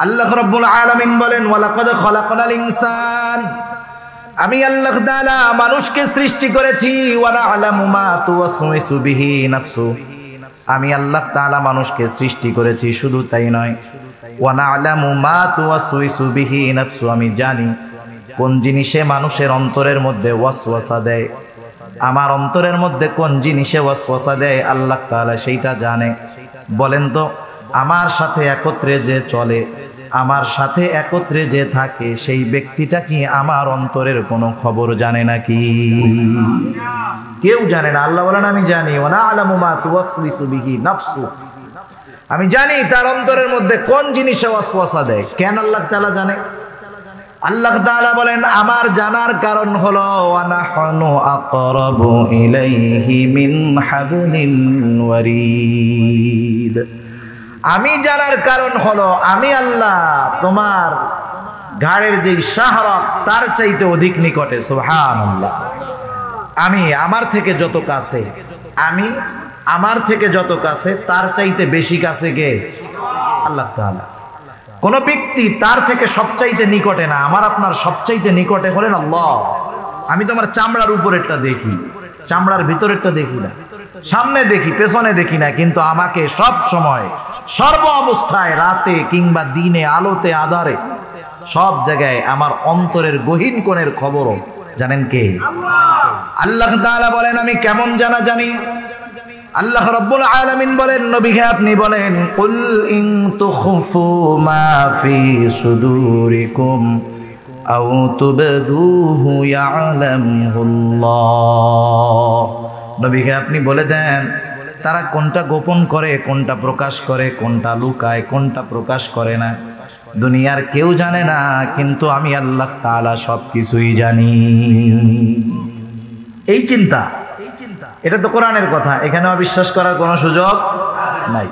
আল্লাহ রাব্বুল আলামিন বলেন ওয়ালাকাদ খালাকনাল ইনসান, আমি আল্লাহ তাআলা মানুষকে সৃষ্টি করেছি, ওয়া না'লামু মা তুওয়াসওয়িসু বিহি নাফসু, আমি আল্লাহ তাআলা মানুষকে সৃষ্টি করেছি, শুধু তাই নয় ওয়া না'লামু মা তুওয়াসওয়িসু বিহি নাফসু, আমি জানি কোন জিনিসে মানুষের অন্তরের মধ্যে ওয়াসওয়াসা দেয়, আমার অন্তরের মধ্যে কোন জিনিসে ওয়াসওয়াসা দেয় আল্লাহ তাআলা সেইটা জানে। বলেন তো আমার সাথে একত্রে যে চলে, আমার সাথে একত্রে যে থাকে, সেই ব্যক্তিটা কি আমার অন্তরের কোনো খবর জানে নাকি? কেউ জানে না। আল্লাহ বলেন আমি জানি, ওয়া না'লামু মা তুওয়াসওয়িসু বিহি নাফসু, আমি জানি তার অন্তরের মধ্যে কোন জিনিসে ওয়াসওয়াসা দেয়। কেন আল্লাহ তাআলা জানে? আল্লাহ তাআলা বলেন আমার জানার কারণ হলো ওয়া নাহনু আকরাবু ইলাইহি মিন হাবলিল ওয়ারিদ, আমি জানার কারণ হলো আমি আল্লাহ তোমার ঘাড়ের যেই শাহরাত তার চাইতে অধিক নিকটে। সুবহানাল্লাহ। আমি আমার থেকে যত কাছে, আমি আমার থেকে যত কাছে, তার চাইতে বেশি কাছে কে? আল্লাহ তাআলা। কোন ব্যক্তি তার থেকে সবচাইতে নিকটে না, আমার আপনার সবচাইতে নিকটে হলেন আল্লাহ। আমি তো আমার চামড়ার উপরেরটা দেখি, চামড়ার ভিতরেরটা দেখি না, সামনে দেখি পেছনে দেখি না, কিন্তু আমাকে সব সময় সর্ব অবস্থায়, রাতে কিংবা দিনে, আলোতে আঁধারে, সব জায়গায় আমার অন্তরের গহীন কোণের খবরও জানেন কে? আল্লাহ তাআলা বলেন আমি কেমন জানি? আল্লাহ রাব্বুল আলামিন বলেন নবীকে আপনি বলেন কুল ইন তুখফু মা ফি সুদুরিকুম আও তুবদুহু ইয়ালামুল্লাহ, নবীকে আপনি বলে দেন তারা কোনটা গোপন করে, কোনটা প্রকাশ করে, কোনটা লুকায়, কোনটা প্রকাশ করে না, দুনিয়ার কেউ জানে না, কিন্তু আমি আল্লাহ তাআলা সব কিছুই জানি। এই চিন্তা, এটা তো কোরআনের কথা, এখানে অবিশ্বাস করার কোনো সুযোগ নাই।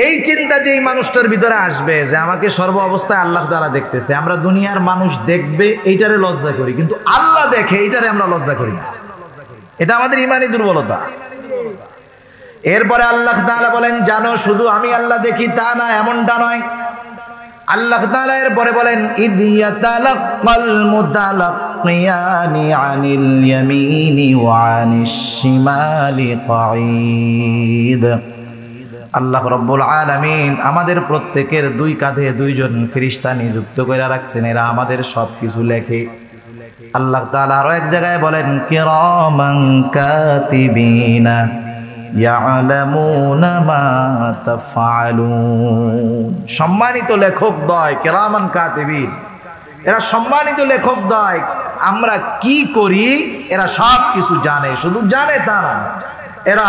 এই চিন্তা যে এই মানুষটার ভিতরে আসবে যে আমাকে সর্ব অবস্থায় আল্লাহ তাআলা দেখতেছে, আমরা দুনিয়ার মানুষ দেখবে এইটারে লজ্জা করি, কিন্তু আল্লাহ দেখে এইটারে আমরা লজ্জা করি না, এটা আমাদের ঈমানি দুর্বলতা। এরপরে আল্লাহ তাআলা বলেন জানো শুধু আমি আল্লাহ দেখি তা না, এমনটা নয়। আল্লাহ তাআলা এরপরে বলেন ইয ইয়াতালাক্কাল মুতালাক্কিয়ানি আনিল ইয়ামিনি ওয়া আনিশ শিমালি কাঈদ, আল্লাহ রাব্বুল আলামিন আমাদের প্রত্যেকের দুই কাঁধে দুইজন ফেরেশতা নিযুক্ত করে রাখছেন, এরা আমাদের সব কিছু লেখে। আল্লাহ তাআলা আরো এক জায়গায় বলেন কিরামান কাতিবিনা ইয়ালামুনা মা তাফআলুন, সম্মানিত লেখক দয়, কিরামান কাতিবিন, এরা সম্মানিত লেখক দয়, আমরা কি করি এরা সব কিছু জানে। শুধু জানে তা না, এরা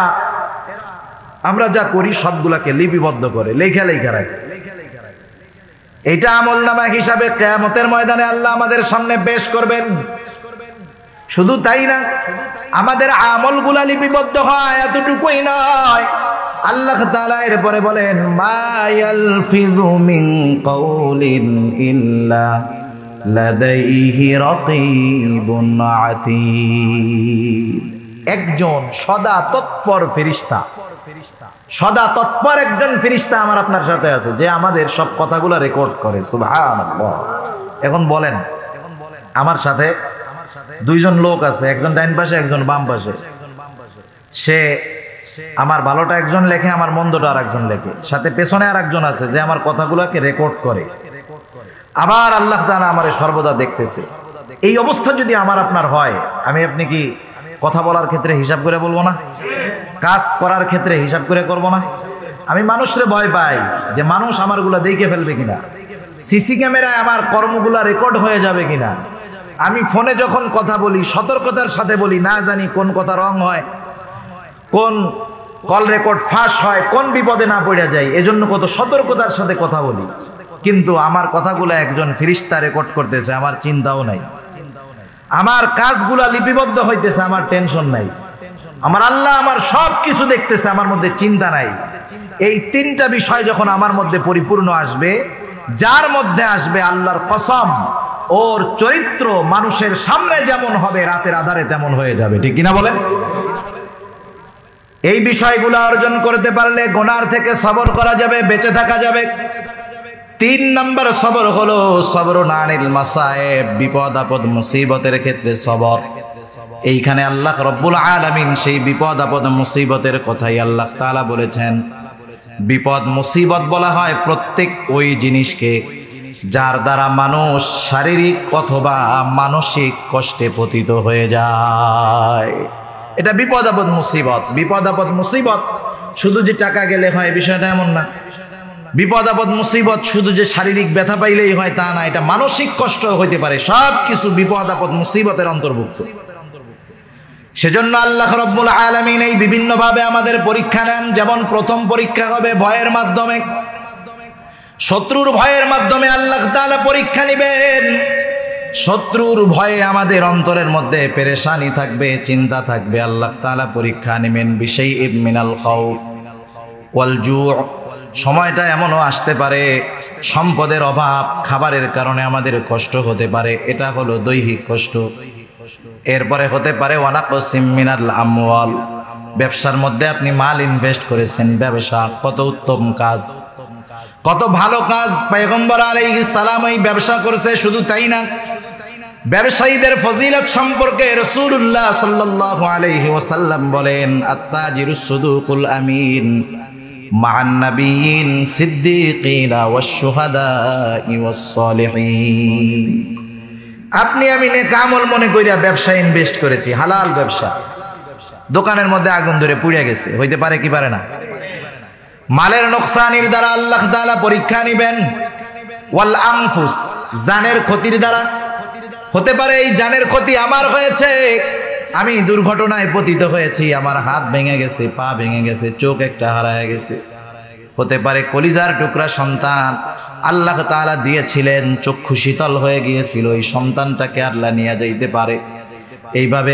আমরা যা করি সবগুলাকে লিপিবদ্ধ করে লেখা রাখে। এটা আমলনামা হিসাবে কিয়ামতের ময়দানে আল্লাহ আমাদের সামনে পেশ করবেন। শুধু তাই না, আমাদের আমলগুলা লিপিবদ্ধ হয়, এতটুকুই নয়, আল্লাহ তাআলা এরপরে বলেন মা ইয়ালফিযু মিন কাউলিন ইল্লা লাদাইহি রাকীবুন আতীদ, একজন সদা তৎপর ফেরেশতা, সদা তৎপর একজন ফেরেশতা আমার আপনার সাথে আছে, যে আমাদের সব কথাগুলো রেকর্ড করে। সুবহানাল্লাহ। এখন বলেন আমার সাথে দুইজন লোক আছে, একজন ডাইন পাশে একজন বাম পাশে, সে আমার ভালোটা একজন লেখে, আমার মন্দটা আর একজন লেখে, সাথে পেছনে আর একজন আছে যে আমার কথাগুলোকে রেকর্ড করে। আবার আল্লাহ তাআলা আমারে সর্বদা দেখতেছে। এই অবস্থা যদি আমার আপনার হয়, আমি আপনি কি কথা বলার ক্ষেত্রে হিসাব করে বলবো না? কাজ করার ক্ষেত্রে হিসাব করে করব না? আমি মানুষরে ভয় পাই যে মানুষ আমারগুলা দেখে ফেলবে কিনা, সিসি ক্যামেরায় আমার কর্মগুলা রেকর্ড হয়ে যাবে কিনা, আমি ফোনে যখন কথা বলি সতর্কতার সাথে বলি, না জানি কোন কথা রং হয়, কোন কল রেকর্ড ফাঁস হয়, কোন বিপদে না পড়ে যায়, এজন্য কত সতর্কতার সাথে কথা বলি। কিন্তু আমার কথাগুলো একজন ফেরেশতা রেকর্ড করতেছে, আমার চিন্তাও নাই। আমার কাজগুলা লিপিবদ্ধ হইতেছে, আমার টেনশন নাই। আমার আল্লাহ আমার সব কিছু দেখতেছে, আমার মধ্যে চিন্তা নাই। এই তিনটা বিষয় যখন আমার মধ্যে পরিপূর্ণ আসবে, যার মধ্যে আসবে আল্লাহর কসম, ওর চরিত্র মানুষের সামনে যেমন হবে রাতের আধারে তেমন হয়ে যাবে। ঠিক কিনা বলেন? এই বিষয়গুলো অর্জন করতে পারলে গুনার থেকে সবর করা যাবে, বেঁচে থাকা যাবে। তিন নম্বর সবর হলো সবরুন আনিল মাসায়েব, বিপদ আপদ মুসিবতের ক্ষেত্রে সবর। এইখানে আল্লাহ রব্বুল আলামিন সেই বিপদ আপদ মুসিবতের কথাই আল্লাহ তাআলা বলেছেন। বিপদ মুসিবত বলা হয় প্রত্যেক ওই জিনিসকে যার দ্বারা মানুষ শারীরিক অথবা মানসিক কষ্টে পতিত হয়ে যায়, এটা বিপদ আপদ মুসিবত। বিপদ আপদ মুসিবত শুধু যে টাকা গেলে হয় বিষয়টা এমন না। বিপদ আপদ মুসিবত শুধু যে শারীরিক ব্যথা পাইলেই হয় তা না, এটা মানসিক কষ্ট হইতে পারে। সব কিছু বিপদ আপদ মুসিবতের অন্তর্ভুক্ত। সেজন্য আল্লাহ রাব্বুল আলামিন এই বিভিন্ন ভাবে আমাদের পরীক্ষা নেন। যেমন প্রথম পরীক্ষা হবে ভয়ের মাধ্যমে, শত্রুর ভয়ের মাধ্যমে আল্লাহ তাআলা পরীক্ষা নেবেন। শত্রুর ভয়ে আমাদের অন্তরের মধ্যে পেরেশানি থাকবে, চিন্তা থাকবে, আল্লাহ তাআলা পরীক্ষা নেবেন বিশাইইম মিনাল খাউফ ওয়াল জু'। সময়টা এমনও আসতে পারে সম্পদের অভাব, খাবারের কারণে আমাদের কষ্ট হতে পারে, এটা হলো দৈহিক কষ্ট। এরপরে হতে পারে ওয়ানাকসিম মিনাল আমওয়াল, ব্যবসার মধ্যে আপনি মাল ইনভেস্ট করেছেন, ব্যবসা কত উত্তম কাজ, কত ভালো কাজ, পয়গম্বর আলাইহিস সালাম এই ব্যবসা করেছে। শুধু তাই না, ব্যবসায়ীদের ফজিলত সম্পর্কে রাসূলুল্লাহ সাল্লাল্লাহু আলাইহি ওয়াসাল্লাম বলেন, আত-তাজিরুস সুদুকুল আমিন মা'আন নাবিয়িন সিদ্দিকিনা ওয়াশ শুহাদাই ওয়াস সালিহিন। আপনি আমি নেক আমল মনে কইরা ব্যবসা ইনভেস্ট করেছি, হালাল ব্যবসা, দোকানের মধ্যে আগুন ধরে পুড়ে গেছে, হইতে পারে কি পারে না? মালের নোকসানির দ্বারা আল্লাহ তাআলা পরীক্ষা নেবেন। ওয়াল আনফুস, জানের ক্ষতির দ্বারা হতে পারে এই জানের ক্ষতি আমার হয়েছে, আমি দুর্ঘটনায় পতিত হয়েছি, আমার হাত ভেঙে গেছে, পা ভেঙে গেছে, চোখ একটা হারায় গেছে। হতে পারে কলিজার টুকরা সন্তান আল্লাহ তাআলা দিয়েছিলেন, চক্ষু শীতল হয়ে গিয়েছিল, এই সন্তানটাকে আল্লাহ নিয়ে যাইতে পারে। এইভাবে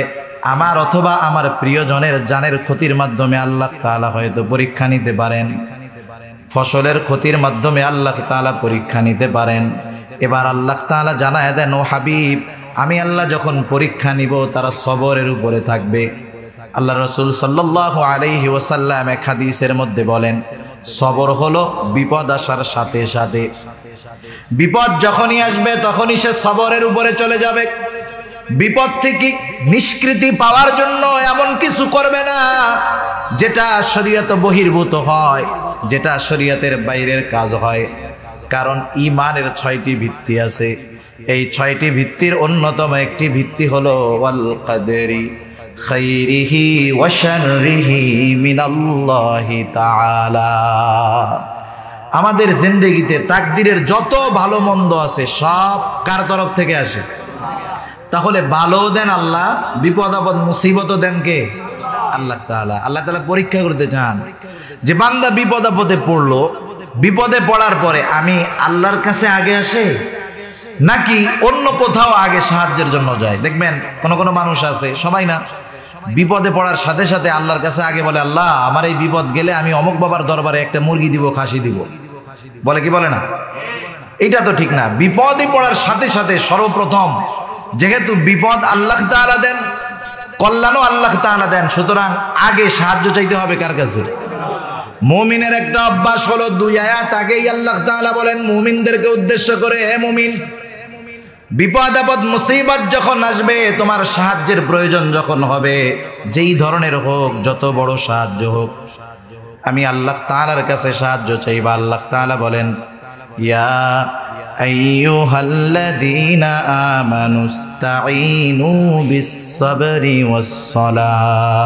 আমার অথবা আমার প্রিয়জনের জানের ক্ষতির মাধ্যমে আল্লাহ তাআলা হয়তো পরীক্ষা নিতে পারেন। ফসলের ক্ষতির মাধ্যমে আল্লাহ তাআলা পরীক্ষা নিতে পারেন। এবার আল্লাহ তাআলা জানায় দেন, ও হাবিব, আমি আল্লাহ যখন পরীক্ষা নিব তারা সবরের উপরে থাকবে। আল্লাহ রাসূল সাল্লাল্লাহু আলাইহি ওয়াসাল্লাম এক হাদিসের মধ্যে বলেন, সবর হলো বিপদ আসার সাথে সাথে, বিপদ যখনই আসবে তখনই সে সবরের উপরে চলে যাবে। বিপদ থেকে নিষ্কৃতি পাওয়ার জন্য এমন কিছু করবে না যেটা শরীয়ত বহির্ভূত হয়, যেটা শরীয়তের বাইরের কাজ হয়। কারণ ঈমানের 6টি ভিত্তি আছে। এই 6টি ভিত্তির অন্যতম একটি ভিত্তি হলো ওয়াল কদরি খাইরিহি ওয়া শাররিহি মিনাল্লাহি তাআলা। আমাদের জিন্দেগিতে তাকদীরের যত ভালো মন্দ আছে সব কার তরফ থেকে আসে? তাহলে ভালো দেন আল্লাহ, বিপদ আপদ মুসিবতও দেন কে? আল্লাহ তাআলা। আল্লাহ তাআলা পরীক্ষা করতে চান যে বান্দা বিপদ আপদে পড়লো, বিপদে পড়ার পরে আমি আল্লাহর কাছে আগে আসে নাকি অন্য কোথাও আগে সাহায্যের জন্য যায়। দেখবেন কোন মানুষ আছে, সবাই না, বিপদে পড়ার সাথে সাথে আল্লাহর কাছে আগে বলে, আল্লাহ আমার এই বিপদ গেলে আমি অমুক বাবার দরবারে একটা মুরগি দিব, খাসি দিব, বলে কি বলে না? এটা তো ঠিক না। বিপদে পড়ার সাথে সাথে সর্বপ্রথম যেহেতু বিপদ আল্লাহ তাআলা দেন, কল্যাণও আল্লাহ তাআলা দেন, সুতরাং আগে সাহায্য চাইতে হবে কার কাছে? মুমিনের একটা অভ্যাস হলো 2 আয়াত আগেই আল্লাহ তাআলা বলেন মুমিনদেরকে উদ্দেশ্য করে, হে মুমিন, বিপদ আপদ মুসিবত যখন আসবে, তোমার সাহায্যের প্রয়োজন যখন হবে, যেই ধরনের হোক, যত বড় সাহায্য হোক, আমি আল্লাহ তাআলার কাছে সাহায্য চাইবা। আল্লাহ তাআলা বলেন, ইয়া আইয়ুহাল্লাযীনা আমানুস্তাঈনু বিস-সাবরি ওয়াস-সালাহ।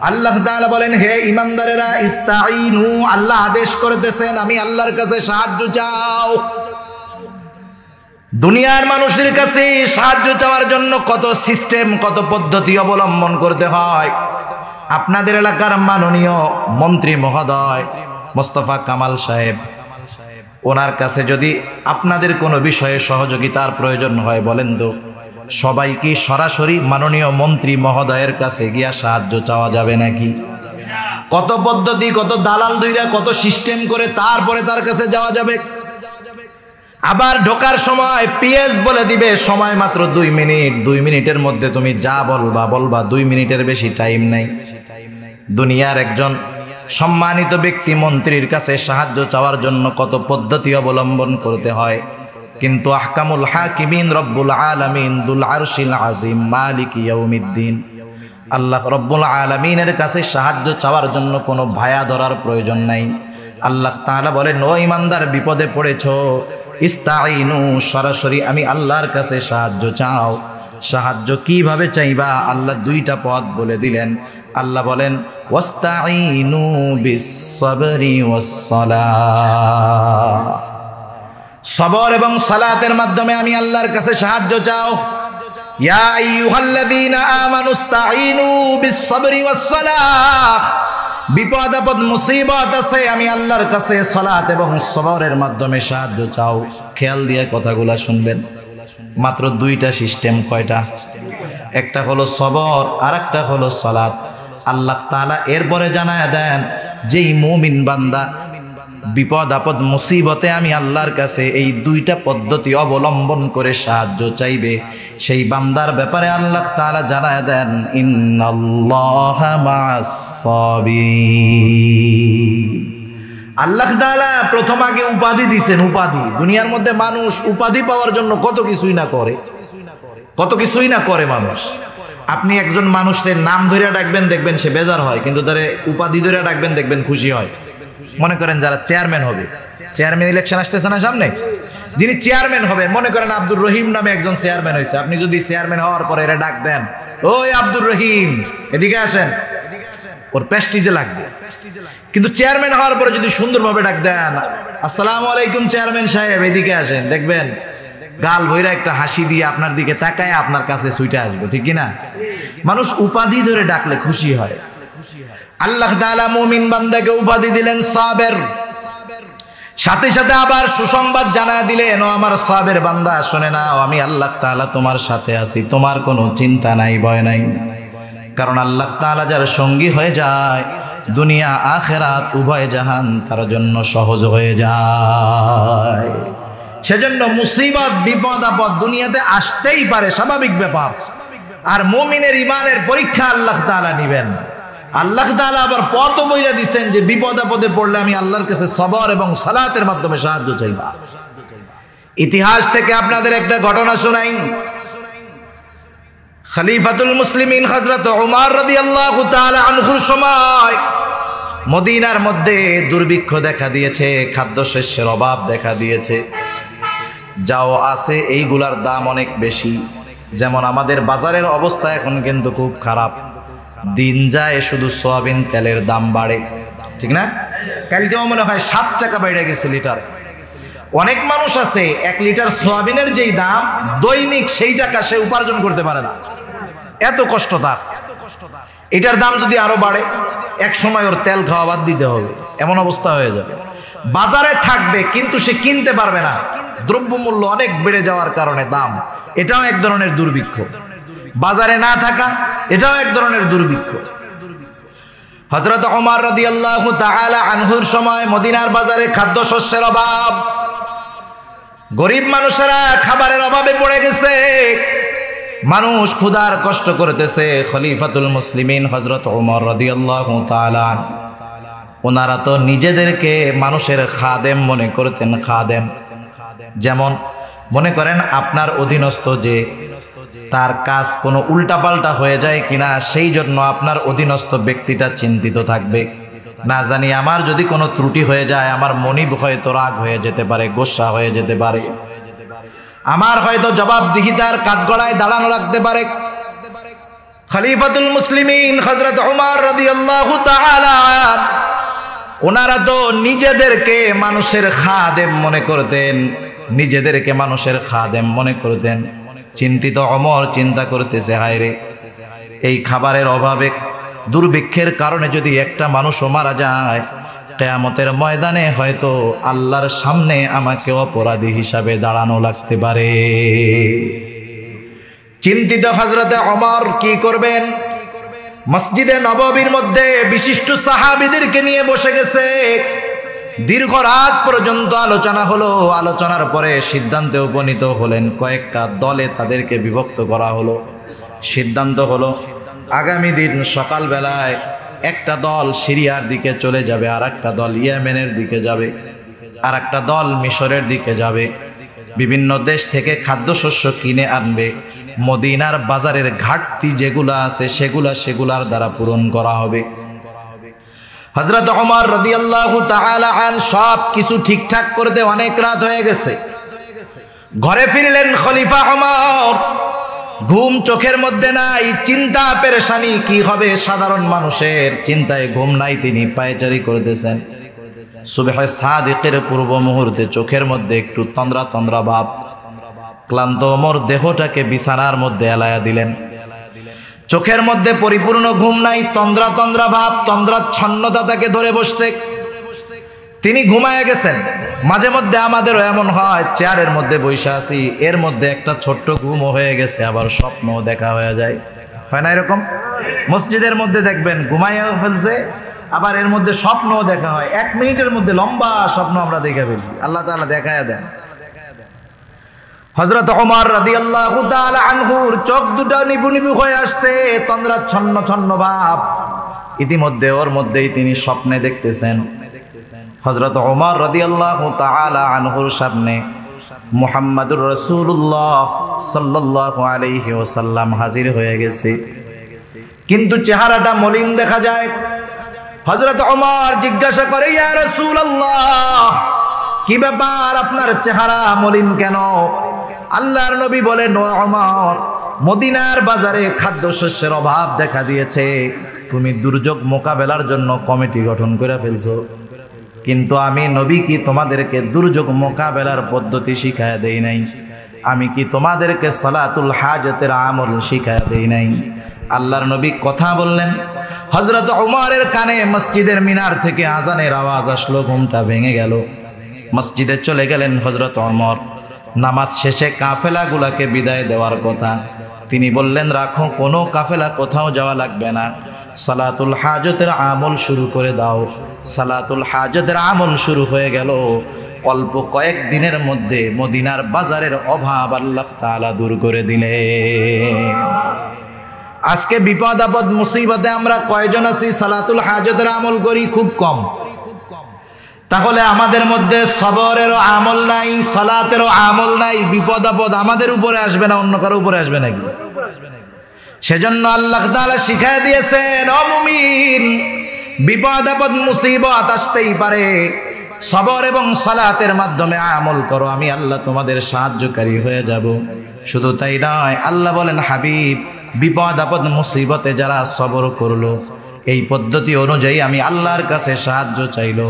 আল্লাহ তাআলা বলেন, হে ঈমানদারেরা, ইস্তাঈনু, আল্লাহ আদেশ করতেছেন আমি আল্লাহর কাছে সাহায্য চাও। দুনিয়ার মানুষের কাছে সাহায্য চাওয়ার জন্য কত সিস্টেম, কত পদ্ধতি অবলম্বন করতে হয়। আপনাদের এলাকার মাননীয় মন্ত্রী মহোদয় মোস্তফা কামাল সাহেব, ওনার কাছে যদি আপনাদের কোনো বিষয়ে সহযোগিতার প্রয়োজন হয়, বলেন তো সবাই কি সরাসরি মাননীয় মন্ত্রী মহোদয়ের কাছে গিয়া সাহায্য চাওয়া যাবে নাকি? কত পদ্ধতি, কত দালাল দইরা, কত সিস্টেম করে তারপরে তার কাছে যাওয়া যাবে। আবার ঢোকার সময় পিএস বলে দিবে সময় মাত্র 2 মিনিট, 2 মিনিটের মধ্যে তুমি যা বলবা বলবা, 2 মিনিটের বেশি টাইম নাই। দুনিয়ার একজন সম্মানিত ব্যক্তি মন্ত্রীর কাছে সাহায্য চাওয়ার জন্য কত পদ্ধতি অবলম্বন করতে হয়, কিন্তু আহকামুল হাকিমিন রব্বুল আলামিন দুল আরশিল আজিম মালিক ইয়াউমিদ্দিন, আল্লাহ রব্বুল আলামিনের কাছে সাহায্য চাওয়ার জন্য কোনো ভায়া ধরার প্রয়োজন নাই। আল্লাহ তাআলা বলেন, ও ইমানদার বিপদে পড়েছো, ইস্তাইনু, সরাসরি আমি আল্লাহর কাছে সাহায্য চাও। সাহায্য কিভাবে চাইবা? আল্লাহ দুইটা পথ বলে দিলেন। আল্লাহ বলেন, ওয়াস্তাইনু বিস-সাবরি ওয়াস-সালাহ, সবর এবং সালাতের মাধ্যমে আমি আল্লাহর কাছে সাহায্য চাও। ইয়া আইয়ুহাল্লাযীনা আমানুস্তাইনু বিস-সাবরি ওয়াস-সালাহ, বিপদ আপদ মুসিবত আছে, আমি আল্লাহর কাছে সালাত এবং সবরের মাধ্যমে সাহায্য চাও। খেয়াল দিয়ে কথাগুলা শুনবেন। মাত্র দুইটা সিস্টেম। কয়টা? একটা হলো সবর, আর একটা হলো সালাত। আল্লাহ তাআলা এরপরে জানায় দেন, যেই মুমিন বান্দা বিপদ আপদ মুসিবতে আমি আল্লাহর কাছে এই দুইটা পদ্ধতি অবলম্বন করে সাহায্য চাইবে, সেই বান্দার ব্যাপারে আল্লাহ তাআলা জানায় দেন, ইন্নাল্লাহা মা'আস সাবিরিন। আল্লাহ তাআলা প্রথম আগে উপাধি দিছেন। উপাধি, দুনিয়ার মধ্যে মানুষ উপাধি পাওয়ার জন্য কত কিছুই না করে, কত কিছুই না করে মানুষ। আপনি একজন মানুষের নাম ধরে ডাকবেন, দেখবেন সে বেজার হয়, কিন্তু তারে উপাধি ধরে ডাকবেন, দেখবেন খুশি হয়। মনে করেন যারা চেয়ারম্যান হবে, চেয়ারম্যান ইলেকশন আসতেছে না সামনে, যিনি চেয়ারম্যান হবে, মনে করেন আব্দুর রহিম নামে একজন চেয়ারম্যান হয়েছে, আপনি যদি চেয়ারম্যান হওয়ার পরে এরা ডাক দেন, ওই আব্দুর রহিম এদিকে আসেন, ওর প্রেস্টিজে লাগবে। কিন্তু চেয়ারম্যান হওয়ার পরে যদি সুন্দরভাবে ডাক দেন, আসসালামু আলাইকুম চেয়ারম্যান সাহেব এদিকে আসেন, দেখবেন গাল ভইরা একটা হাসি দিয়ে আপনার দিকে তাকায় আপনার কাছে ছুটে আসবে, ঠিক কিনা? মানুষ উপাধি ধরে ডাকলে খুশি হয়। আল্লাহ তাআলা মুমিন বান্দাকে উপাধি দিলেন সাবের, সাথে সাথে আবার সুসংবাদ জানায় দিলেন, ও আমার সাবের বান্দা শুনে নাও, আমি আল্লাহ তাআলা তোমার সাথে আছি, তোমার কোনো চিন্তা নাই, ভয় নাই। কারণ আল্লাহ তাআলা যার সঙ্গী হয়ে যায়, দুনিয়া আখিরাত উভয় জাহান তার জন্য সহজ হয়ে যায়। সেজন্য মুসিবত বিপদ আপদ দুনিয়াতে আসতেই পারে, স্বাভাবিক ব্যাপার। আর মুমিনের ঈমানের পরীক্ষা আল্লাহ তাআলা নেবেন। আল্লাহ তাআলা আবার পথও বইলা দিচ্ছেন যে বিপদ আপদে পড়লে আমি আল্লাহর কাছে সবর এবং সালাতের মাধ্যমে সাহায্য চাইবা। ইতিহাস থেকে আপনাদের একটা ঘটনা শোনাই। খলিফাতুল মুসলিমিন হযরত ওমর রাদিয়াল্লাহু তাআলা আনহুর সময় মদিনার মধ্যে দুর্ভিক্ষ দেখা দিয়েছে, খাদ্যশস্যের অভাব দেখা দিয়েছে। যাও আছে এইগুলার দাম অনেক বেশি। যেমন আমাদের বাজারের অবস্থা এখন কিন্তু খুব খারাপ। দিন যায় শুধু সয়াবিন তেলের দাম বাড়ে, ঠিক না? কালকেও মনে হয় 7 টাকা বেড়ে গেছে লিটার। অনেক মানুষ আছে 1 লিটার সয়াবিনের যেই দাম দৈনিক সেই টাকা সে উপার্জন করতে পারে না, এত কষ্ট তার। এটার দাম যদি আরো বাড়ে, এক সময় ওর তেল খাওয়া বাদ দিতে হবে, এমন অবস্থা হয়ে যাবে। বাজারে থাকবে কিন্তু সে কিনতে পারবে না, দ্রব্যমূল্য অনেক বেড়ে যাওয়ার কারণে দাম। এটাও এক ধরনের দুর্ভিক্ষ। বাজারে না থাকা, এটাও এক ধরনের দুর্ভিক্ষ। হযরত ওমর রাদিয়াল্লাহু তাআলা আনহুর সময় মদিনার বাজারে খাদ্যশস্যের অভাব, গরিব মানুষেরা খাবারের অভাবে পড়ে গেছে, মানুষ ক্ষুধার কষ্ট করতেছে। খলিফাতুল মুসলিমিন হযরত ওমর রাদিয়াল্লাহু তাআলা, ওনারা তো নিজেদেরকে মানুষের খাদেম মনে করতেন। খাদেম যেমন মনে করেন আপনার অধীনস্থ যে, তার কাজ কোনো উল্টাপাল্টা হয়ে যায় কিনা সেই জন্য আপনার অধীনস্থ ব্যক্তিটা চিন্তিত থাকবে। না জানি আমার যদি কোনো ত্রুটি হয়ে যায়, আমার মনিব হয়তো রাগ হয়ে যেতে পারে, গোসা হয়ে যেতে পারে, আমার হয়তো জবাবদিহিতার কাঠগড়ায় দাঁড়ানো রাখতে পারে। খলিফাতুল মুসলিমিন হযরত ওমর রাদিয়াল্লাহু তাআলা, ওনারা তো নিজেদেরকে মানুষের খাদেম মনে করতেন, নিজেদেরকে মানুষের খাদেম মনে করতেন। চিন্তিত ওমর চিন্তা করতেছে, হায় রে, এই খাবারের অভাবে দুর্ভিক্ষের কারণে যদি একটা মানুষও মারা যায়, কিয়ামতের ময়দানে হয়তো আল্লাহর সামনে আমাকে অপরাধী হিসাবে দাঁড়ানো লাগতে পারে। চিন্তিত হযরতে ওমর কি করবেন? মসজিদে নববীর মধ্যে বিশিষ্ট সাহাবীদেরকে নিয়ে বসে গেছে। দীর্ঘ রাত পর্যন্ত আলোচনা হলো। আলোচনার পরে সিদ্ধান্তে উপনীত হলেন, কয়েকটা দলে তাদেরকে বিভক্ত করা হলো। সিদ্ধান্ত হলো আগামী দিন সকালবেলায় একটা দল সিরিয়ার দিকে চলে যাবে, আর একটা দল ইয়েমেনের দিকে যাবে, আর একটা দল মিশরের দিকে যাবে। বিভিন্ন দেশ থেকে খাদ্যশস্য কিনে আনবে। মদিনার বাজারের ঘাটতি যেগুলা আছে সেগুলার দ্বারা পূরণ করা হবে। হযরত ওমর রাদিয়াল্লাহু তাআলা আন সব কিছু ঠিকঠাক করতে অনেক রাত হয়ে গেছে। ঘরে ফিরলেন খলিফা ওমর। ঘুম চোখের মধ্যে নাই, চিন্তা পেরেশানি, কি হবে সাধারণ মানুষের চিন্তায় ঘুম নাই। তিনি পায়চারি করতেছেন। সুবহে সাদিকের পূর্ব মুহূর্তে চোখের মধ্যে একটু তন্দ্রা তন্দ্রা ভাব। ক্লান্ত ওমর দেহটাকে বিছানার মধ্যে এলায়া দিলেন। চোখের মধ্যে পরিপূর্ণ ঘুম নাই, তন্দ্রা তন্দ্রা ভাব, তন্দ্রাচ্ছন্নতা তাকে ধরে বসতে। তিনি ঘুমায় গেছেন। মাঝে মধ্যে আমাদেরও এমন হয়, চেয়ারের মধ্যে বসে আছি, এর মধ্যে একটা ছোট্ট ঘুমও হয়ে গেছে, আবার স্বপ্ন দেখা হয়ে যায়, হয় না এরকম? মসজিদের মধ্যে দেখবেন ঘুমাইয়া ফেলছে, আবার এর মধ্যে স্বপ্নও দেখা হয়। 1 মিনিটের মধ্যে লম্বা স্বপ্ন আমরা দেখে ফেলছি। আল্লাহ তাআলা দেখায়া দেন। হযরত ওমর রাদিয়াল্লাহু তাআলা আনহুর চোখ দুটো নিভু নিভু হয়ে আসছে, তন্দ্রাচ্ছন্ন ছন্ন ভাব। ইতিমধ্যে ওর মধ্যেই তিনি স্বপ্নে দেখতেছেন হযরত ওমর রাদিয়াল্লাহু তাআলা আনহুর সামনে মুহাম্মাদুর রাসূলুল্লাহ সাল্লাল্লাহু আলাইহি ওয়াসাল্লাম হাজির হয়ে গেছে, কিন্তু চেহারাটা মলিন দেখা যায়। হযরত ওমর জিজ্ঞাসা করে, ইয়া রাসূলুল্লাহ, কি ব্যাপার, আপনার চেহারা মলিন কেন? আল্লাহর নবী বলেন, ও ওমর, মদিনার বাজারে খাদ্যশস্যের অভাব দেখা দিয়েছে। তুমি দুর্যোগ মোকাবেলার জন্য কমিটি গঠন করে ফেলছো, কিন্তু আমি নবী কি তোমাদেরকে দুর্যোগ মোকাবেলার পদ্ধতি শিখায়া দেই নাই? আমি কি তোমাদেরকে সালাতুল হাজতের আমল শিখায়া দেই নাই? আল্লাহর নবী কথা বললেন। হযরত ওমরের কানে মসজিদের মিনার থেকে আজানের আওয়াজ আসলো, ঘুমটা ভেঙে গেল। মসজিদে চলে গেলেন হযরত ওমর। নামাজ শেষে কাফেলাগুলাকে বিদায় দেওয়ার কথা। তিনি বললেন, রাখো, কোনো কাফেলা কোথাও যাওয়া লাগবে না, সালাতুল হাজতের আমল শুরু করে দাও। সালাতুল হাজতের আমল শুরু হয়ে গেল। অল্প কয়েক দিনের মধ্যে মদিনার বাজারের অভাব আল্লাহ তাআলা দূর করে দিলেন। আজকে বিপদ আপদ মুসিবতে আমরা কয়জন আছি সালাতুল হাজতের আমল করি? খুব কম। তাহলে আমাদের মধ্যে সবরেরও আমল নাই, সালাতেরও আমল নাই। বিপদ আপদ আমাদের উপরে আসবে না, অন্য কারো উপরে আসবে নাকি? সেজন্য আল্লাহ তাআলা শিখায় দিয়েছেন, ও মুমিন, বিপদ আপদ মুসিবত আসতেই পারে, সবর এবং সালাতের মাধ্যমে আমল করো, আমি আল্লাহ তোমাদের সাহায্যকারী হয়ে যাব। শুধু তাই নয়, আল্লাহ বলেন, হাবিব, বিপদ আপদ মুসিবতে যারা সবর করলো, এই পদ্ধতি অনুযায়ী আমি আল্লাহর কাছে সাহায্য চাইলো,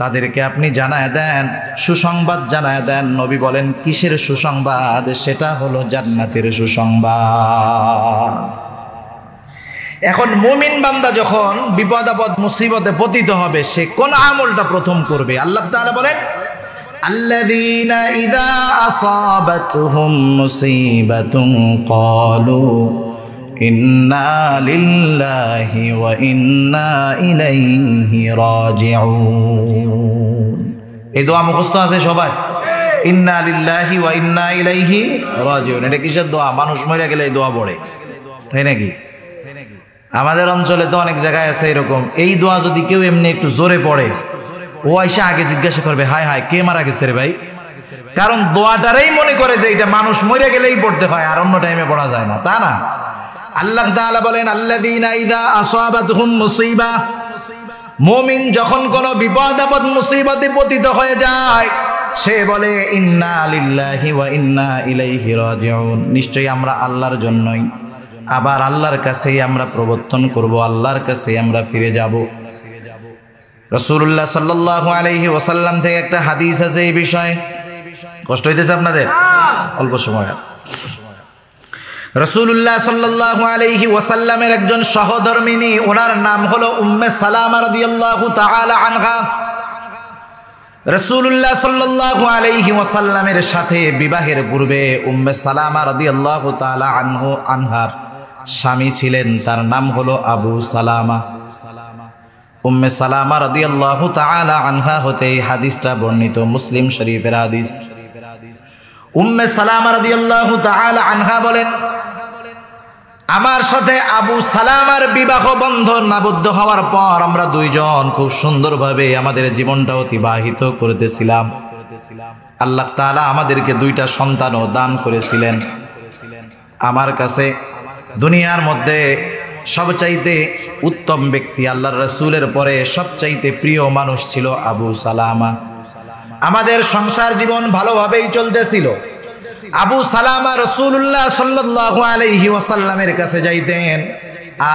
তাদেরকে আপনি জানায় দেন, সুসংবাদ জানায় দেন। নবী বলেন, কিসের সুসংবাদ? সেটা হলো জান্নাতের সুসংবাদ। এখন মুমিন বান্দা যখন বিপদ আপদ মুসিবতে পতিত হবে, সে কোন আমলটা প্রথম করবে? আল্লাহ তাআলা বলেন, আল্লাযীনা ইযা আসাবাতহুম মুসিবাতুন ক্বালু ইন্না লিল্লাহি ওয়া ইন্না ইলাইহি রাজিউন। এই দোয়া মুখস্থ আছে সবাই? ইন্না লিল্লাহি ওয়া ইন্না ইলাইহি রাজিউন। এটা কিসের দোয়া? মানুষ মরে গেলে এই দোয়া পড়ে, তাই নাকি? আমাদের অঞ্চলে তো অনেক জায়গায় আছে এরকম। এই দোয়া যদি কেউ এমনি একটু জোরে পড়ে, ও আইসা আগে জিজ্ঞাসা করবে, হায় হায়, কে মারা গেছে রে ভাই? কারণ দোয়াটারেই মনে করে যে এটা মানুষ মরে গেলেই পড়তে হয়, আর অন্য টাইমে পড়া যায় না, তা না। আল্লাহ তাআলা বলেন, আল্লাযীনা ইযা আসাবাতহুম মুসিবা, মুমিন যখন কোনো বিপদ আপদ মুসিবতে পতিত হয়ে যায়, সে বলে, ইন্না লিল্লাহি ওয়া ইন্না ইলাইহি রাজিউন। নিশ্চয়ই আমরা আল্লাহর জন্যই, আবার আল্লাহর কাছেই আমরা প্রবর্তন করব, আল্লাহর কাছেই আমরা ফিরে যাব। রাসূলুল্লাহ সাল্লাল্লাহু আলাইহি ওয়াসাল্লাম থেকে একটা হাদিস আছে এই বিষয়ে। কষ্ট হইতেছে আপনাদের? অল্প সময়। রাসূলুল্লাহ সাল্লাল্লাহু আলাইহি ওয়াসাল্লামের একজন সহধর্মিনী, ওনার নাম হলো উম্মে সালামা রাদিয়াল্লাহু তাআলা আনহা। রাসূলুল্লাহ সাল্লাল্লাহু আলাইহি ওয়াসাল্লামের সাথে বিবাহের পূর্বে উম্মে সালামা রাদিয়াল্লাহু তাআলা আনহার স্বামী ছিলেন, তার নাম হলো আবু সালামা। উম্মে সালামা রাদিয়াল্লাহু তাআলা আনহা হতে এই হাদিসটা বর্ণিত, মুসলিম শরীফের হাদিস। উম্মে সালামা রাদিয়াল্লাহু তাআলা আনহা বলেন, আমার সাথে আবু সালামার বিবাহ বন্ধন আবদ্ধ হওয়ার পর আমরা দুইজন খুব সুন্দরভাবে আমাদের জীবনটা অতিবাহিত করতেছিলাম। আল্লাহ তাআলা আমাদেরকে দুইটা সন্তানও দান করেছিলেন। আমার কাছে দুনিয়ার মধ্যে সবচাইতে উত্তম ব্যক্তি আল্লাহর রাসূলের পরে সবচাইতে প্রিয় মানুষ ছিল আবু সালামা। আমাদের সংসার জীবন ভালোভাবেই চলতেছিল। আবু সালামা রাসূলুল্লাহ সাল্লাল্লাহু আলাইহি ওয়াসাল্লামের কাছে যাইতেন,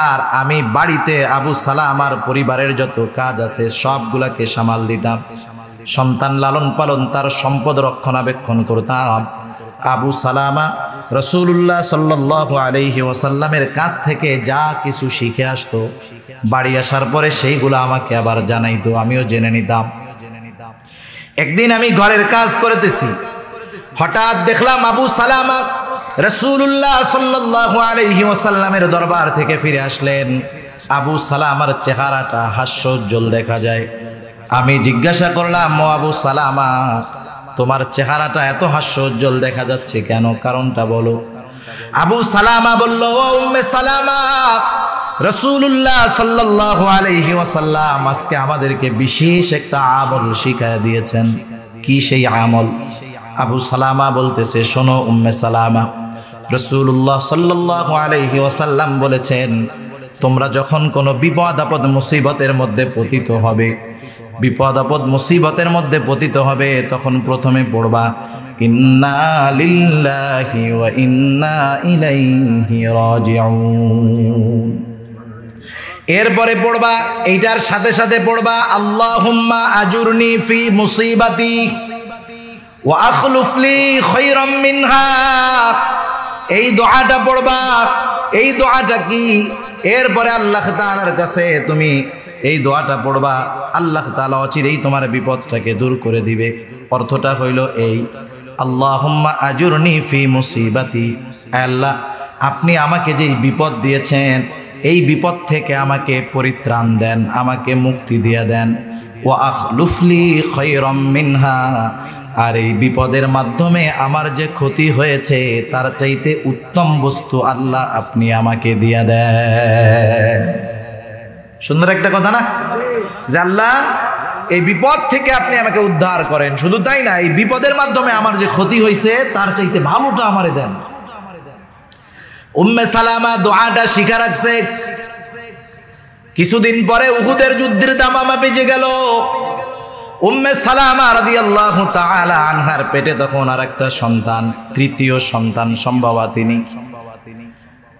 আর আমি বাড়িতে আবু সালামার পরিবারের যত কাজ আছে সবগুলাকে সামাল দিতাম। সন্তান লালন পালন, তার সম্পদ রক্ষণাবেক্ষণ করতাম। আবু সালামা রাসূলুল্লাহ সাল্লাল্লাহু আলাইহি ওয়াসাল্লামের কাছ থেকে যা কিছু শিখে আসতো, বাড়ি আসার পরে সেইগুলো আমাকে আবার জানাইতো, আমিও জেনে নিতাম। একদিন আমি ঘরের কাজ করতেছি, হঠাৎ দেখলাম আবু সালামা রাসূলুল্লাহ সাল্লাল্লাহু আলাইহি ওয়াসাল্লামের দরবার থেকে ফিরে আসলেন। আবু সালামার চেহারাটা হাস্যোজ্জ্বল দেখা যায়। আমি জিজ্ঞাসা করলাম, ও আবু সালামা, তোমার চেহারাটা এত হাস্যোজ্জ্বল দেখা যাচ্ছে কেন? কারণটা বলো। আবু সালামা বলল, ও উম্মে সালামা, রাসূলুল্লাহ সাল্লাল্লাহু আলাইহি ওয়াসাল্লাম আজকে আমাদেরকে বিশেষ একটা আমল শিখায়া দিয়েছেন। কি সেই আমল? আবু সালামা বলতেছে, শোনো উম্মে সালামা, রাসূলুল্লাহ সাল্লাল্লাহু আলাইহি ওয়াসাল্লাম বলেছেন, তোমরা যখন কোনো বিপদ আপদ মুসিবতের মধ্যে পতিত হবে, বিপদ আপদ মুসিবতের মধ্যে পতিত হবে, তখন প্রথমে পড়বা ইন্না লিল্লাহি ওয়া ইন্না ইলাইহি রাজিউন। এরপরে পড়বা, এইটার সাথে সাথে পড়বা আল্লাহুম্মা আজুরনি ফি মুসিবাতি ওয়া আখলুফ লি খায়রাম মিনহা। এই দোয়াটা পড়বা। এই দোয়াটা কি? এরপরে আল্লাহ তাআলার কাছে তুমি এই দোয়াটা পড়বা, আল্লাহ তাআলা অচিরেই তোমার বিপদটাকে দূর করে দিবে। অর্থটা হইল এই, আল্লাহুম্মা আজুরনি ফি মুসিবাতি, আল্লাহ আপনি আমাকে যেই বিপদ দিয়েছেন এই বিপদ থেকে আমাকে পরিত্রাণ দেন, আমাকে মুক্তি দিয়ে দেন। ওয়া আখলুফলি খায়রাম মিনহা, আর এই বিপদের মাধ্যমে আমার যে ক্ষতি হয়েছে তার চাইতে উত্তম বস্তু আল্লাহ আপনি আমাকে দিয়ে দেন। সুন্দর একটা কথা না, যে আল্লাহ এই বিপদ থেকে আপনি আমাকে উদ্ধার করেন। শুধু তাই না, এই বিপদের মাধ্যমে আমার যে ক্ষতি হয়েছে তার চাইতে ভালোটা আমারে দেন। উম্মে সালামা দোয়াটা শিখা রাখছে। কিছুদিন পরে উহুদের যুদ্ধের দামামা বেজে গেল। উম্মে সালামা রাদিয়াল্লাহু তাআলা আনহার পেটে তখন আরেকটা সন্তান, তৃতীয় সন্তান সম্ভবা তিনি।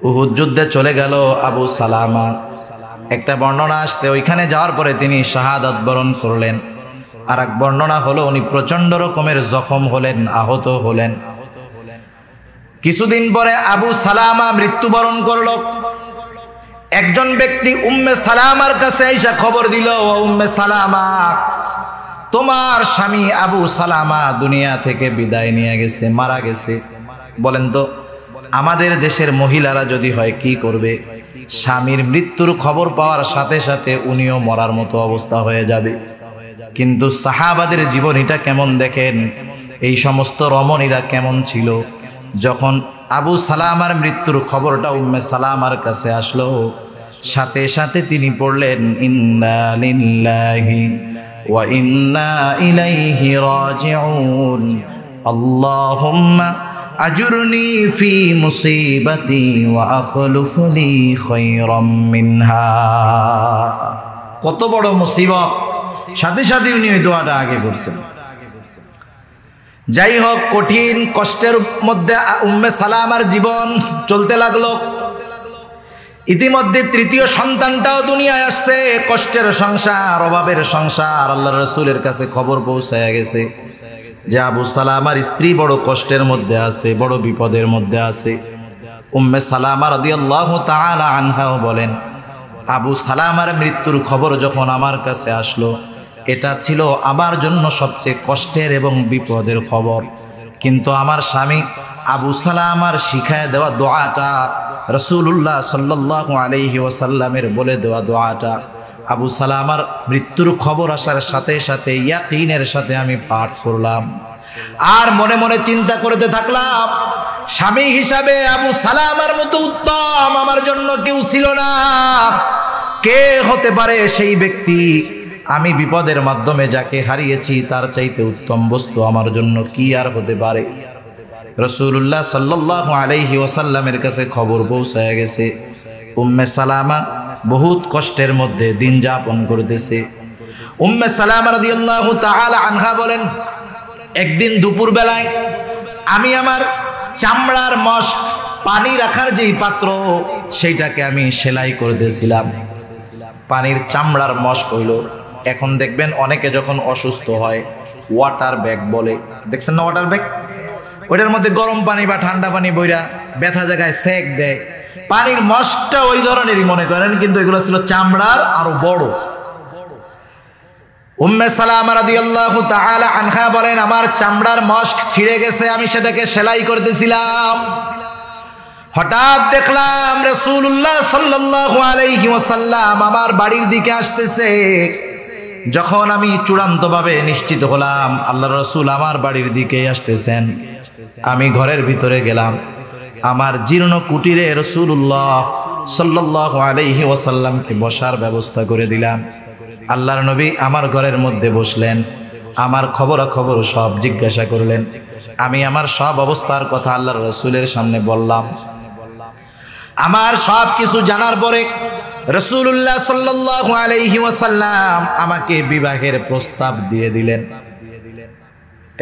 উহুদ যুদ্ধে চলে গেল আবু সালামা। একটা বর্ণনা আসছে ওইখানে যাওয়ার পরে তিনি শাহাদাত বরণ করলেন। আর এক বর্ণনা হলো উনি প্রচন্ড রকমের জখম হলেন, আহত হলেন। কিছুদিন পরে আবু সালামা মৃত্যুবরণ করল। একজন ব্যক্তি উম্মে সালামার কাছে এসে খবর দিল, ও উম্মে সালামা, তোমার স্বামী আবু সালামা দুনিয়া থেকে বিদায় নিয়ে গেছে, মারা গেছে। বলেন তো আমাদের দেশের মহিলারা যদি হয় কি করবে? স্বামীর মৃত্যুর খবর পাওয়ার সাথে সাথে উনিও মরার মতো অবস্থা হয়ে যাবে। কিন্তু সাহাবাদের জীবনীটা কেমন দেখেন, এই সমস্ত রমণীরা কেমন ছিল। যখন আবু সালামার মৃত্যুর খবরটা উম্মে সালামার কাছে আসলো, সাথে সাথে তিনি পড়লেন ইন্না লিল্লাহি ওয়া ইন্না ইলাইহি রাজিউন, আল্লাহুম্মা আজুরনি ফি মুসিবাতি ওয়া আখলুফ লি খায়রাম মিনহা। কত বড় মুসিবত, সাথে সাথে উনি ওই দোয়াটা আগে পড়ছেন। যাই হোক, কঠিন কষ্টের মধ্যে উম্মে সালামার জীবন চলতে লাগলো। ইতিমধ্যে তৃতীয় সন্তানটাও দুনিয়ায় আসছে। কষ্টের সংসার, অভাবের সংসার। আল্লাহর রাসূলের কাছে খবর পৌঁছায় গেছে যে আবু সালামার স্ত্রী বড় কষ্টের মধ্যে আছে, বড় বিপদের মধ্যে আছে। উম্মে সালামা রাদিয়াল্লাহু তাআলা আনহাও বলেন, আবু সালামার মৃত্যুর খবর যখন আমার কাছে আসলো, এটা ছিল আমার জন্য সবচেয়ে কষ্টের এবং বিপদের খবর। কিন্তু আমার স্বামী আবু সালামার শিখায় দেওয়া দোয়াটা, রাসূলুল্লাহ সাল্লাল্লাহু আলাইহি ওয়াসাল্লামের বলে দেওয়া দোয়াটা, আবু সালামার মৃত্যুর খবর আসার সাথে সাথে ইয়াকিনের সাথে আমি পাঠ করলাম। আর মনে মনে চিন্তা করতে থাকলাম, স্বামী হিসাবে আবু সালামার মতো উত্তম আমার জন্য কেউ ছিল না। কে হতে পারে সেই ব্যক্তি? আমি বিপদের মাধ্যমে যাকে হারিয়েছি তার চাইতে উত্তম বস্তু আমার জন্য কি আর হতে পারে? রাসূলুল্লাহ সাল্লাল্লাহু আলাইহি ওয়াসাল্লামের কাছে খবর পৌঁছায় গেছে, উম্মে সালামা বহুত কষ্টের মধ্যে দিন যাপন করতেছে। উম্মে সালামা রাদিয়াল্লাহু তাআলা আনহা বলেন, একদিন দুপুর বেলায় আমি আমার চামড়ার মশক পানি রাখার যেই পাত্র সেইটাকে আমি সেলাই করতেছিলাম। পানির চামড়ার মশক হইল। এখন দেখবেন অনেকে যখন অসুস্থ হয় ওয়াটার ব্যাগ বলে, দেখছেন না ওয়াটার ব্যাগ? ওইটার মধ্যে গরম পানি বা ঠান্ডা পানি বইরা ব্যথা জায়গায় সেক দেয়। পানির মশকটা ওই ধরনেরই মনে করেন, কিন্তু এগুলো ছিল চামড়ার আরো বড়। উম্মে সালামা রাদিয়াল্লাহু তাআলা আনহা বলেন, আমার চামড়ার মশক ছিঁড়ে গেছে, আমি সেটাকে সেলাই করতেছিলাম। হঠাৎ দেখলাম রাসূলুল্লাহ সাল্লাল্লাহু আলাইহি ওয়াসাল্লাম আমার বাড়ির দিকে আসতেছে। যখন আমি চূড়ান্তভাবে নিশ্চিত হলাম আল্লাহর রাসূল আমার বাড়ির দিকে আসতেছেন, আমি ঘরের ভিতরে গেলাম। আমার জীর্ণ কুটিরে রাসূলুল্লাহ সাল্লাল্লাহু আলাইহি ওয়াসাল্লামকে বসার ব্যবস্থা করে দিলাম। আল্লাহর নবী আমার ঘরের মধ্যে বসলেন, আমার খবরাখবর সব জিজ্ঞাসা করলেন। আমি আমার সব অবস্থার কথা আল্লাহর রাসূলের সামনে বললাম। আমার সব কিছু জানার পরে রাসূলুল্লাহ সাল্লাল্লাহু আলাইহি ওয়াসাল্লাম আমাকে বিবাহের প্রস্তাব দিয়ে দিলেন।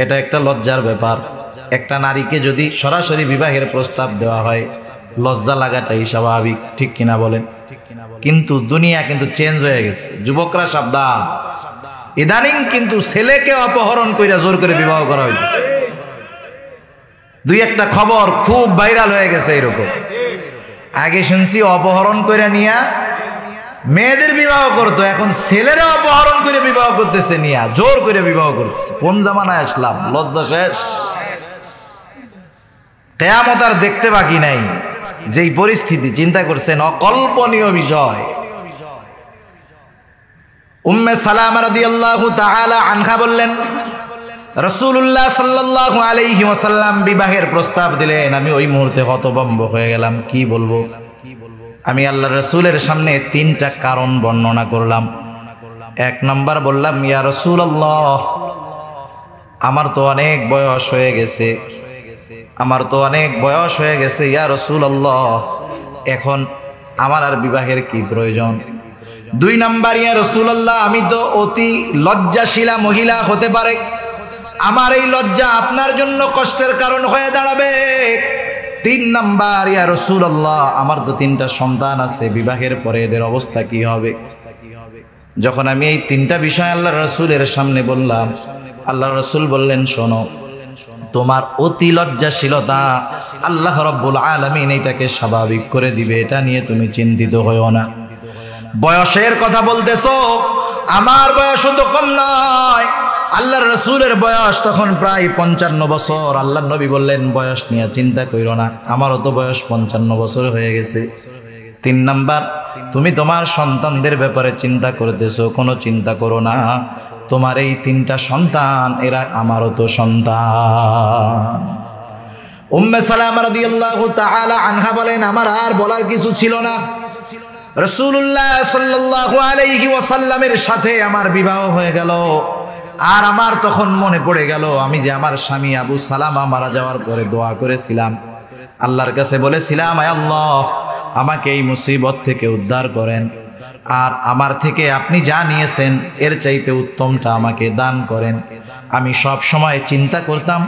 এটা একটা লজ্জার ব্যাপার। একটা নারীকে যদি সরাসরি বিবাহের প্রস্তাব দেওয়া হয় লজ্জা লাগাটাই স্বাভাবিক, ঠিক কিনা বলেন? কিন্তু দুনিয়া কিন্তু চেঞ্জ হয়ে গেছে। যুবকরা সাবধান, ইদানিং কিন্তু ছেলেকে অপহরণ কইরা জোর করে বিবাহ করা হইতেছে। দুই একটা খবর খুব ভাইরাল হয়ে গেছে এরকম। আগে শুনছি অপহরণ কইরা নিয়া মেয়েদের বিবাহ করতো, এখন ছেলেরা অপহরণ করে বিবাহ করতেছে, নিয়া জোর করে বিবাহ করতেছে। কোন জামানায় আসলাম? লজ্জা শেষ। কিয়ামত আর দেখতে বাকি নাই। যেই পরিস্থিতি চিন্তা করছেন, অকল্পনীয় বিষয়। উম্মে সালামা রাদিয়াল্লাহু তাআলা আনহা বললেন, রাসূলুল্লাহ সাল্লাল্লাহু আলাইহি ওয়াসাল্লাম বিবাহের প্রস্তাব দিলেন। আমি ওই মুহূর্তে হতভম্ব হয়ে গেলাম। কি বলবো? আমি আল্লাহর রাসূলের সামনে তিনটা কারণ বর্ণনা করলাম। এক নাম্বার বললাম, ইয়া রাসূলুল্লাহ, আমার তো অনেক বয়স হয়ে গেছে, ইয়া রাসূলুল্লাহ, এখন আমার আর বিবাহের কি প্রয়োজন? দুই নাম্বার, ইয়া রাসূলুল্লাহ, আমি তো অতি লজ্জাশীলা মহিলা হতে পারে, আমার এই লজ্জা আপনার জন্য কষ্টের কারণ হয়ে দাঁড়াবে। তিন নাম্বার, ইয়া রাসূলুল্লাহ, আমার তো তিনটা সন্তান আছে, বিবাহের পরে এদের অবস্থা কি হবে? যখন আমি এই তিনটা বিষয় আল্লাহর রাসূলের সামনে বললাম, আল্লাহর রাসূল বললেন, শোনো, তোমার অতি লজ্জাশীলতা আল্লাহ রাব্বুল আলামিন এটাকে স্বাভাবিক করে দিবে, এটা নিয়ে তুমি চিন্তিত হইও না। বয়সের কথা বলতেছো, আমার বয়স তো কম নয়, আল্লাহর রাসূলের বয়স তখন প্রায় 55 বছর। আল্লাহর নবী বললেন, বয়স নিয়ে চিন্তা কইরো না, আমারও তো বয়স 55 বছর হয়ে গেছে। তিন নাম্বার, তুমি তোমার সন্তানদের ব্যাপারে চিন্তা করতেছো, কোনো চিন্তা করো না, তোমার এই তিনটা সন্তান এরা আমারও তো সন্তান। উম্মে সালামা রাদিয়াল্লাহু তাআলা আনহা বলেন, আমার আর বলার কিছু ছিল না। রাসূলুল্লাহ সাল্লাল্লাহু আলাইহি ওয়াসাল্লামের সাথে আমার বিবাহ হয়ে গেল। আর আমার তখন মনে পড়ে গেল, আমি যে আমার স্বামী আবু সালামা মারা যাওয়ার পরে দোয়া করেছিলাম, আল্লাহর কাছে বলেছিলাম, আয় আল্লাহ, আমাকে এই মুসিবত থেকে উদ্ধার করেন, আর আমার থেকে আপনি যা নিয়েছেন এর চাইতে উত্তমটা আমাকে দান করেন। আমি সব সময় চিন্তা করতাম,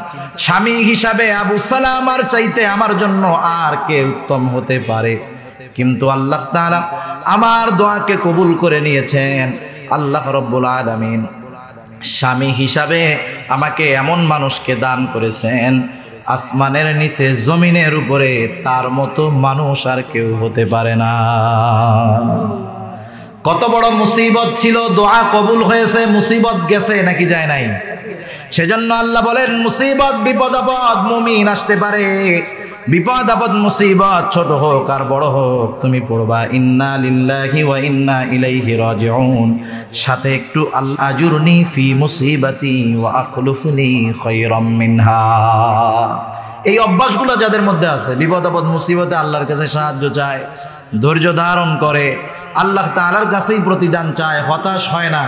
স্বামী হিসাবে আবু সালামার চাইতে আমার জন্য আর কে উত্তম হতে পারে। কিন্তু আল্লাহ তাআলা আমার দোয়াকে কবুল করে নিয়েছেন। আল্লাহ রাব্বুল আলামিন স্বামী হিসাবে আমাকে এমন মানুষকে দান করেছেন, আসমানের নিচে জমিনের উপরে তার মতো মানুষ আর কেউ হতে পারে না। কত বড় মুসিবত ছিল, দোয়া কবুল হয়েছে, মুসিবত গেছে নাকি যায় নাই? সেজন্য আল্লাহ বলেন, মুসিবত বিপদ আপদ মুমিন আসতে পারে, বিপদ আপদ মুসিবত ছোট হোক আর বড় হোক, তুমি পড়বা ইন্না লিল্লাহি ওয়া ইন্না ইলাইহি রাজিউন, সাথে একটু আল্লাহ আজুরনি ফি মুসিবাতি ওয়া আখলুফনি খায়রাম মিনহা। এই অভ্যাসগুলো যাদের মধ্যে আছে, বিপদ আপদ মুসিবতে আল্লাহর কাছে সাহায্য চায়, ধৈর্য ধারণ করে, আল্লাহ তাআলার কাছেই প্রতিদান চায়, হতাশ হয় না,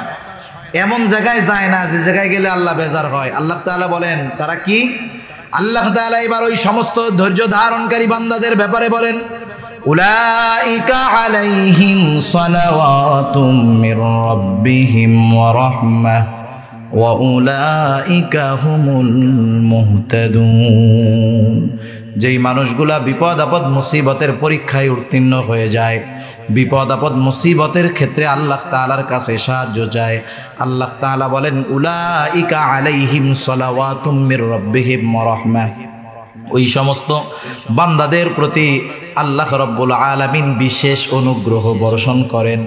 এমন জায়গায় যায় না যে জায়গায় গেলে আল্লাহ বেজার হয়। আল্লাহ তাআলা বলেন তারা কি? আল্লাহ তাআলা এবার ওই সমস্ত ধৈর্য ধারণকারী বান্দাদের ব্যাপারে বলেন, উলাইকা আলাইহিম সালাওয়াতুম মির রাব্বিহিম ওয়া রাহমাহ ওয়া উলাইকা হুমুল মুহতাদুন। যেই মানুষগুলা বিপদ আপদ মুসিবতের পরীক্ষায় উত্তীর্ণ হয়ে যায়, বিপদ আপদ মুসিবতের ক্ষেত্রে আল্লাহ তাআলার কাছে সাহায্য চায়, আল্লাহ তাআলা বলেন উলাইকা আলাইহিম সালাওয়াতুম মির রাব্বিহিম ওয়া রাহমাহ। ওই সমস্ত বান্দাদের প্রতি আল্লাহ রব্বুল আলামিন বিশেষ অনুগ্রহ বর্ষণ করেন,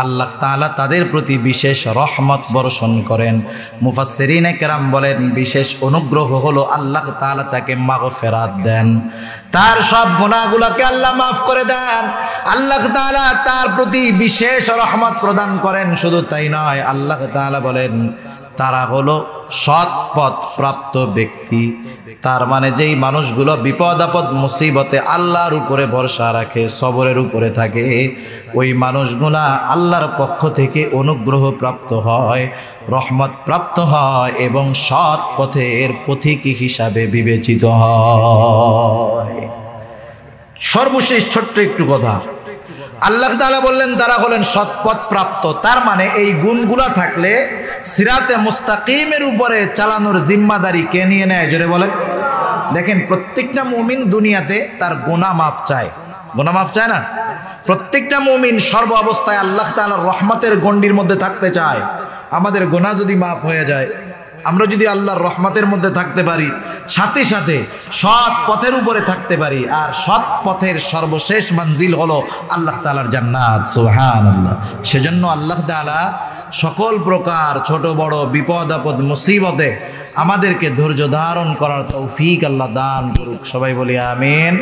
আল্লাহ তাআলা তাদের প্রতি বিশেষ রহমত বর্ষণ করেন। মুফাসসিরিনে কেরাম বলেন বিশেষ অনুগ্রহ হলো আল্লাহ তাআলা তাকে মাগফিরাত দেন, তার সব গুনাহগুলোকে আল্লাহ মাফ করে দেন, আল্লাহ তাআলা তার প্রতি বিশেষ রহমত প্রদান করেন। শুধু তাই নয়, আল্লাহ তাআলা বলেন তারা হলো সৎ পথ প্রাপ্ত ব্যক্তি। তার মানে যেই মানুষগুলো বিপদ আপদ মুসিবতে আল্লাহর উপরে ভরসা রাখে, সবরের উপরে থাকে, ওই মানুষগুলা আল্লাহর পক্ষ থেকে অনুগ্রহ প্রাপ্ত হয়, রহমত প্রাপ্ত হয় এবং সৎ পথের পথিকী হিসাবে বিবেচিত হয়। সর্বশেষ ছোট্ট একটু কথা, আল্লাহ তাআলা বললেন তারা হলেন সৎপথ প্রাপ্ত। তার মানে এই গুণগুলা থাকলে সিরাতে মুস্তাকিমের উপরে চালানোর জিম্মাদারি কে নিয়ে নেয়? জোরে বলেন। দেখেন, প্রত্যেকটা মুমিন দুনিয়াতে তার গুনাহ মাফ চায়, গুনাহ মাফ চায় না? প্রত্যেকটা মুমিন সর্ব অবস্থায় আল্লাহ তাআলার রহমতের গণ্ডির মধ্যে থাকতে চায়। আমাদের গুনাহ যদি মাফ হয়ে যায়, আমরা যদি আল্লাহর রহমতের মধ্যে থাকতে পারি, সাথে সাথে সৎ পথের উপরে থাকতে পারি, আর সৎ পথের সর্বশেষ মঞ্জিল হলো আল্লাহ তাআলার জান্নাত। সুবহানাল্লাহ। সেজন্য আল্লাহ তাআলা সকল প্রকার ছোট বড় বিপদ আপদ মুসিবতে আমাদেরকে ধৈর্য ধারণ করার তৌফিক আল্লাহ দান করুক। সবাই বলি আমিন।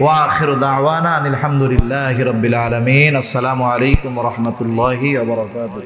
ওয়া আখিরু দাওয়ানা আলহামদুলিল্লাহি রাব্বিল আলামিন। আসসালামু আলাইকুম ওয়া রাহমাতুল্লাহি ওয়া বারাকাতুহু।